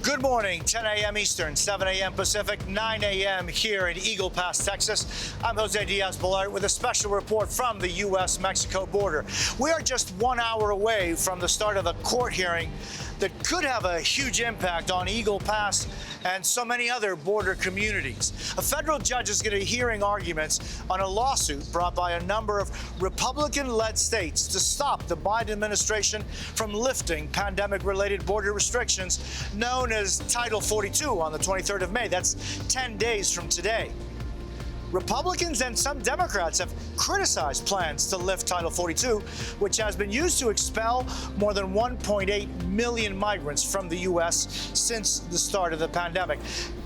Good morning, 10 a.m. Eastern, 7 a.m. Pacific, 9 a.m. here in Eagle Pass, Texas. I'm José Díaz-Balart with a special report from the U.S.-Mexico border. We are just 1 hour away from the start of a court hearing that could have a huge impact on Eagle Pass and so many other border communities. A federal judge is going to be hearing arguments on a lawsuit brought by a number of Republican-led states to stop the Biden administration from lifting pandemic-related border restrictions known as Title 42 on the 23rd of May. That's 10 days from today. Republicans and some Democrats have criticized plans to lift Title 42, which has been used to expel more than 1.8 million migrants from the U.S. since the start of the pandemic.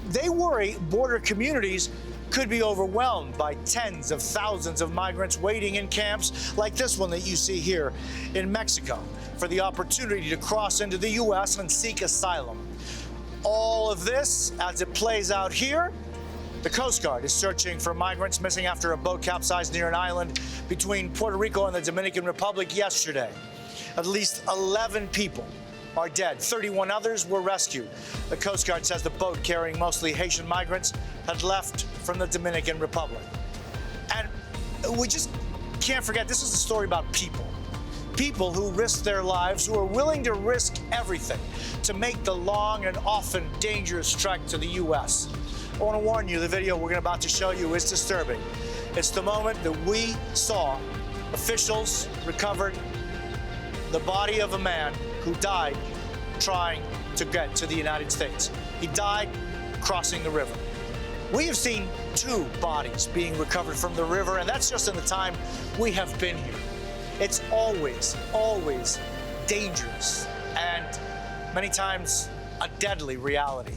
They worry border communities could be overwhelmed by tens of thousands of migrants waiting in camps like this one that you see here in Mexico for the opportunity to cross into the U.S. and seek asylum. All of this, as it plays out here, the Coast Guard is searching for migrants missing after a boat capsized near an island between Puerto Rico and the Dominican Republic yesterday. At least 11 people are dead. 31 others were rescued. The Coast Guard says the boat carrying mostly Haitian migrants had left from the Dominican Republic. And we just can't forget, this is a story about people. People who risk their lives, who are willing to risk everything to make the long and often dangerous trek to the U.S. I want to warn you, the video we're about to show you is disturbing. It's the moment that we saw officials recovered the body of a man who died trying to get to the United States. He died crossing the river. We have seen 2 bodies being recovered from the river, and that's just in the time we have been here. It's always, always dangerous and many times a deadly reality.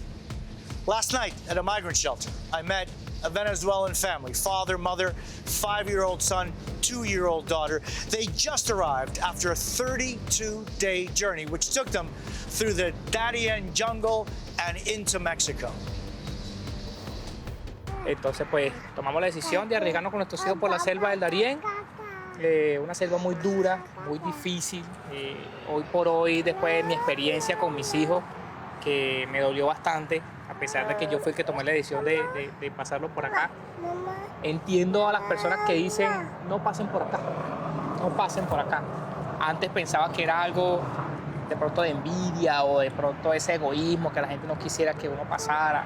Last night at a migrant shelter, I met a Venezuelan family, father, mother, 5-year-old son, 2-year-old daughter. They just arrived after a 32-day journey, which took them through the Darien jungle and into Mexico. Entonces, pues, tomamos la decisión de arriesgarnos con nuestros hijos por la selva del Darién. Una selva muy dura, muy difícil. Hoy por hoy, después de mi experiencia con mis hijos, que me dolió bastante, a pesar de que yo fui el que tomé la decisión de pasarlo por acá. Entiendo a las personas que dicen, no pasen por acá, no pasen por acá. Antes pensaba que era algo de pronto de envidia o de pronto ese egoísmo, que la gente no quisiera que uno pasara.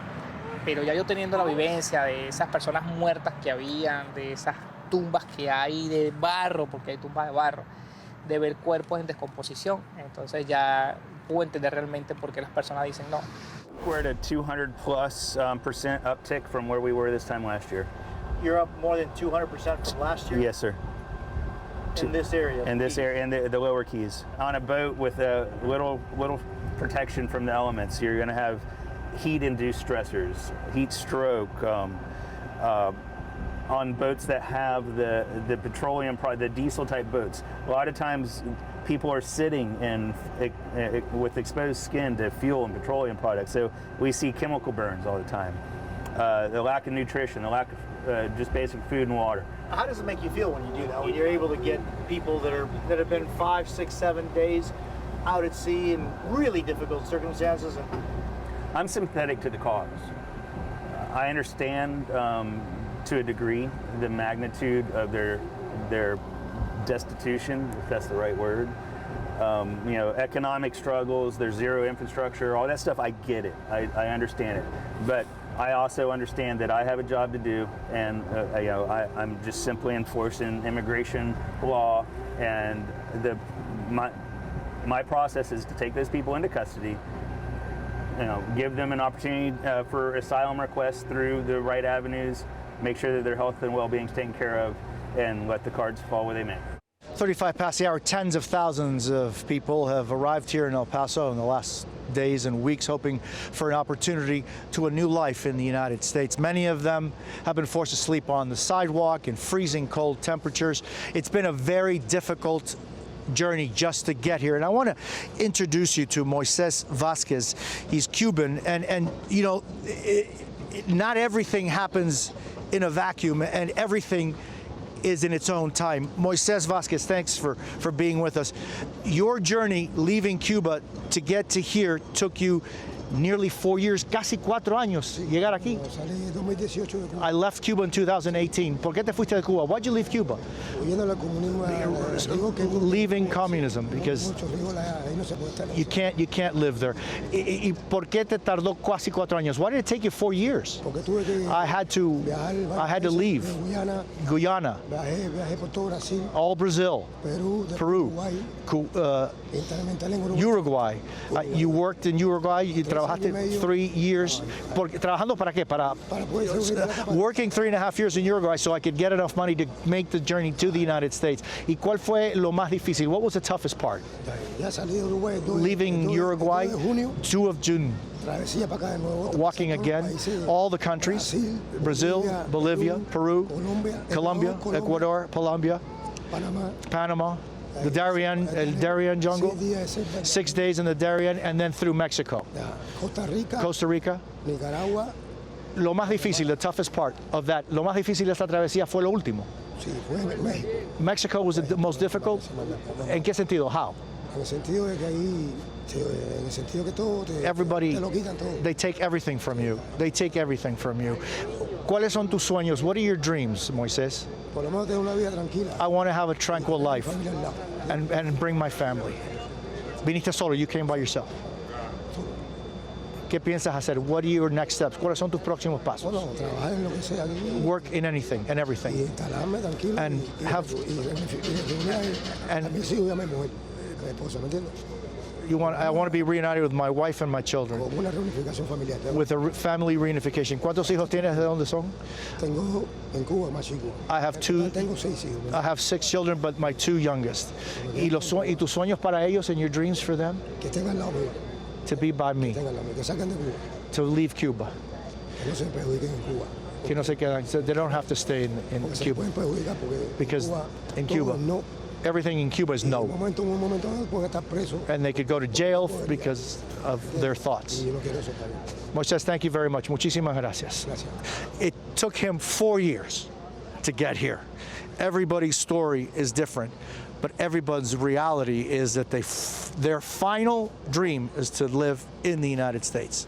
Pero ya yo teniendo la vivencia de esas personas muertas que habían, de esas tumbas que hay de barro, porque hay tumbas de barro, de ver cuerpos en descomposición, entonces ya puedo entender realmente por qué las personas dicen no. We're at a 200+% uptick from where we were this time last year. You're up more than 200% from last year? Yes, sir. In this area? In this area, in the lower keys. On a boat with a little protection from the elements, you're going to have heat-induced stressors, heat stroke, on boats that have the petroleum, the diesel-type boats. A lot of times, people are sitting in with exposed skin to fuel and petroleum products, so we see chemical burns all the time. The lack of nutrition, the lack of just basic food and water. How does it make you feel when you do that? When you're able to get people that have been 5, 6, 7 days out at sea in really difficult circumstances? I'm sympathetic to the cause. I understand to a degree the magnitude of their destitution, if that's the right word. You know, economic struggles, there's zero infrastructure, all that stuff, I get it. I understand it. But I also understand that I have a job to do, and you know, I'm just simply enforcing immigration law, and my process is to take those people into custody, you know, give them an opportunity for asylum requests through the right avenues, make sure that their health and well-being is taken care of, and let the cards fall where they may. 35 past the hour, tens of thousands of people have arrived here in El Paso in the last days and weeks, hoping for an opportunity to a new life in the United States. Many of them have been forced to sleep on the sidewalk in freezing cold temperatures. It's been a very difficult journey just to get here. And I want to introduce you to Moises Vasquez. He's Cuban, and you know, not everything happens in a vacuum, and everything is in its own time. Moises Vasquez, thanks for being with us. Your journey leaving Cuba to get to here took you Nearly 4 years, casi 4 años, llegar aquí. Salí en 2018 de Cuba. I left Cuba in 2018. ¿Por qué te fuiste de Cuba? Why'd you leave Cuba? Huyendo del comunismo, digo que Leaving communism because mucho riesgo, ahí no se puede estar. you can't live there. ¿Y por qué te tardó casi 4 años? Why did it take you 4 years? Porque tuve que I had to viajar leave de Guyana, viajé por todo Brasil, all Brazil, Perú, después Peru, Uruguay, internamental en Uruguay. Uruguay. You worked in Uruguay. You trabajaste 3 years. ¿Trabajando para qué? Para poder sobrevivir a la etapa. working 3.5 years in Uruguay so I could get enough money to make the journey to the United States. ¿Y cuál fue lo más difícil? What was the toughest part? Ya salí de Uruguay. Leaving Uruguay, 2 de junio, 2 of June. travesía para acá de nuevo. Walking Pasé todos again, los países, all the countries, Brazil, Bolivia, Peru, Colombia, Ecuador, Colombia, Panama, the Darien, El Darien jungle, 6 days in the Darien, and then through Mexico, Costa Rica. Nicaragua. Lo más difícil, the toughest part of that, lo más difícil de esta travesía fue lo último. Sí, fue en México. Mexico was the most difficult. ¿En qué sentido? How? En el sentido de que ahí, en el sentido que todo te Everybody, lo quitan todo. they take everything from you. They take everything from you. ¿Cuáles son tus sueños? What are your dreams, Moisés? Por lo menos tener una vida tranquila. I want to have a tranquil life Familia al lado. and bring my family. Viniste solo, you came by yourself. ¿Qué piensas hacer? What are your next steps? ¿Cuáles son tus próximos pasos? Bueno, trabajar en lo que sea aquí Work in anything and y everything. instalarme tranquilo And have- a mis hijos y a mi mujer, mi esposa, ¿me entiendes? I want to be reunited with my wife and my children. Como una reunificación familiar. With a family reunification. ¿Cuántos hijos tienes? ¿De dónde son? Tengo en Cuba más chicos. I have 2. Tengo 6 hijos. I have 6 children, but my 2 youngest. ¿Y tus sueños para ellos and your dreams for them? Que estén al lado mío, To be by me, que estén al lado mío, que salgan de Cuba, to leave Cuba. que no se perjudiquen en Cuba. Que no se quedan, so they don't have to stay in Porque se Cuba. pueden perjudicar porque Because Cuba, in todo Cuba, no. Everything in Cuba is En no. un momento dado pueden estar presos And they could go to jail because of their thoughts. y yo no quiero eso para mí. Moisés, thank you very much. Muchísimas gracias. Gracias. It took him 4 years to get here. Everybody's story is different, but everybody's reality is that their final dream is to live in the United States.